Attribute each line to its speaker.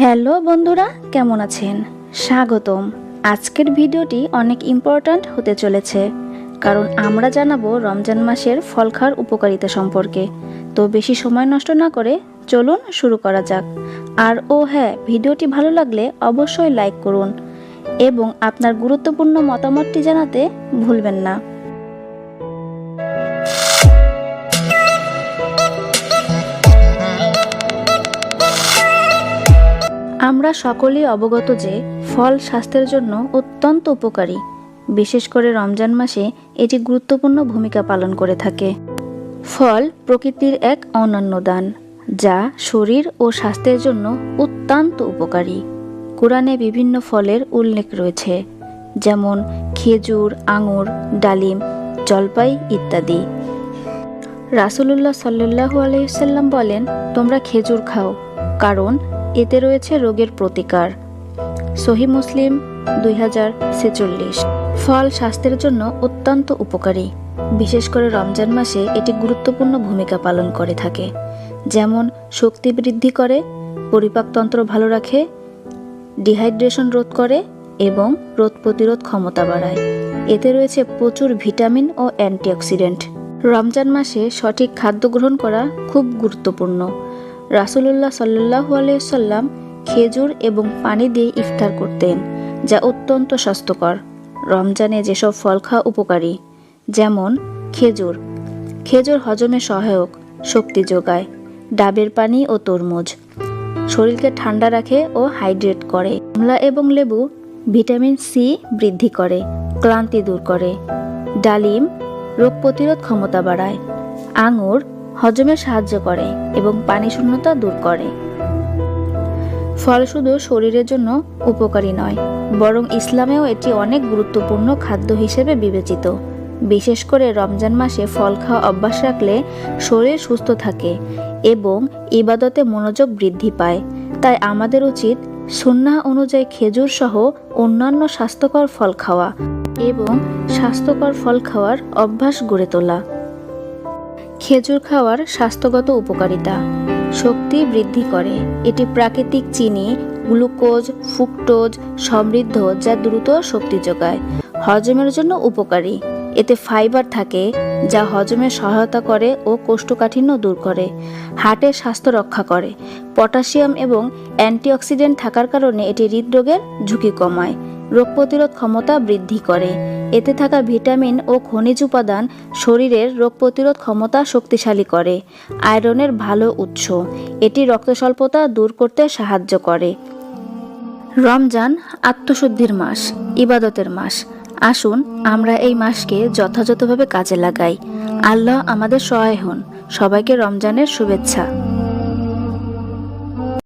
Speaker 1: Hello বন্ধুরা, কেমন আছেন? স্বাগতম। আজকের ভিডিওটি অনেক ইম্পর্ট্যান্ট হতে চলেছে, কারণ আমরা জানাবো রমজান মাসের ফল খাওয়ার উপকারিতা সম্পর্কে। তো বেশি সময় নষ্ট না করে চলুন শুরু করা যাক। আর হ্যাঁ, ভিডিওটি ভালো লাগলে অবশ্যই লাইক করুন এবং আপনার গুরুত্বপূর্ণ মতামতটি জানাতে ভুলবেন না। আমরা সকলেই অবগত যে ফল স্বাস্থ্যের জন্য অত্যন্ত উপকারী। বিশেষ করে রমজান মাসে এটি গুরুত্বপূর্ণ ভূমিকা পালন করে থাকে। ফল প্রকৃতির এক অনন্য দান, যা শরীর ও স্বাস্থ্যের জন্য অত্যন্ত উপকারী। কোরআনে বিভিন্ন ফলের উল্লেখ রয়েছে, যেমন খেজুর, আঙুর, ডালিম, জলপাই ইত্যাদি। রাসূলুল্লাহ সাল্লাল্লাহু আলাইহি ওয়াসাল্লাম বলেন, তোমরা খেজুর খাও, কারণ এতে রয়েছে রোগের প্রতিকার। সহিহ মুসলিম 2046। ফল স্বাস্থ্যের জন্য অত্যন্ত উপকারী। বিশেষ করে রমজান মাসে এটি গুরুত্বপূর্ণ ভূমিকা পালন করে থাকে, যেমন শক্তি বৃদ্ধি করে, পরিপাকতন্ত্র ভালো রাখে, ডিহাইড্রেশন রোধ করে এবং রোগ প্রতিরোধ ক্ষমতা বাড়ায়। এতে রয়েছে প্রচুর ভিটামিন ও অ্যান্টিঅক্সিডেন্ট। রমজান মাসে সঠিক খাদ্য গ্রহণ করা খুব গুরুত্বপূর্ণ। রাসূলুল্লাহ সাল্লাল্লাহু আলাইহি ওয়াসাল্লাম খেজুর এবং পানি দিয়ে ইফতার করতেন, যা অত্যন্ত স্বাস্থ্যকর। রমজানে যেসব ফল খাওয়া উপকারী, যেমন খেজুর। খেজুর হজমে সহায়ক, শক্তি যোগায়। ডাবের পানি ও তরমুজ শরীরকে ঠান্ডা রাখে ও হাইড্রেট করে। কমলা এবং লেবু ভিটামিন সি বৃদ্ধি করে, ক্লান্তি দূর করে। ডালিম রোগ প্রতিরোধ ক্ষমতা বাড়ায়। আঙুর হজমে সাহায্য করে এবং পানি শূন্যতা দূর করে। ফল শুধু শরীরের জন্য উপকারী নয়, বরং ইসলামেও এটি অনেক গুরুত্বপূর্ণ খাদ্য হিসেবে বিবেচিত। বিশেষ করে রমজান মাসে ফল খাওয়া অভ্যাস রাখলে শরীর সুস্থ থাকে এবং ইবাদতে মনোযোগ বৃদ্ধি পায়। তাই আমাদের উচিত সুন্নাহ অনুযায়ী খেজুর সহ অন্যান্য স্বাস্থ্যকর ফল খাওয়া এবং স্বাস্থ্যকর ফল খাওয়ার অভ্যাস গড়ে তোলা। খেজুর খাওয়ার স্বাস্থ্যগত উপকারিতা: শক্তি বৃদ্ধি করে। এটি প্রাকৃতিক চিনি, গ্লুকোজ, ফ্রুক্টোজ সমৃদ্ধ, যা দ্রুত শক্তি যোগায়। হজমের জন্য উপকারী। এতে ফাইবার থাকে, যা হজমে সহায়তা করে ও কোষ্ঠকাঠিন্য দূর করে। হার্টের স্বাস্থ্য রক্ষা করে। পটাশিয়াম এবং অ্যান্টিঅক্সিডেন্ট থাকার কারণে এটি হৃদরোগের ঝুঁকি কমায়। রোগ প্রতিরোধ ক্ষমতা বৃদ্ধি করে। এতে থাকা ভিটামিন ও খনিজ উপাদান শরীরের রোগ প্রতিরোধ ক্ষমতা শক্তিশালী করে। আয়রনের ভালো উৎস। এটি রক্তস্বল্পতা দূর করতে সাহায্য করে। রমজান আত্মশুদ্ধির মাস, ইবাদতের মাস। আসুন আমরা এই মাসকে যথাযথভাবে কাজে লাগাই। আল্লাহ আমাদের সহায় হন। সবাইকে রমজানের শুভেচ্ছা।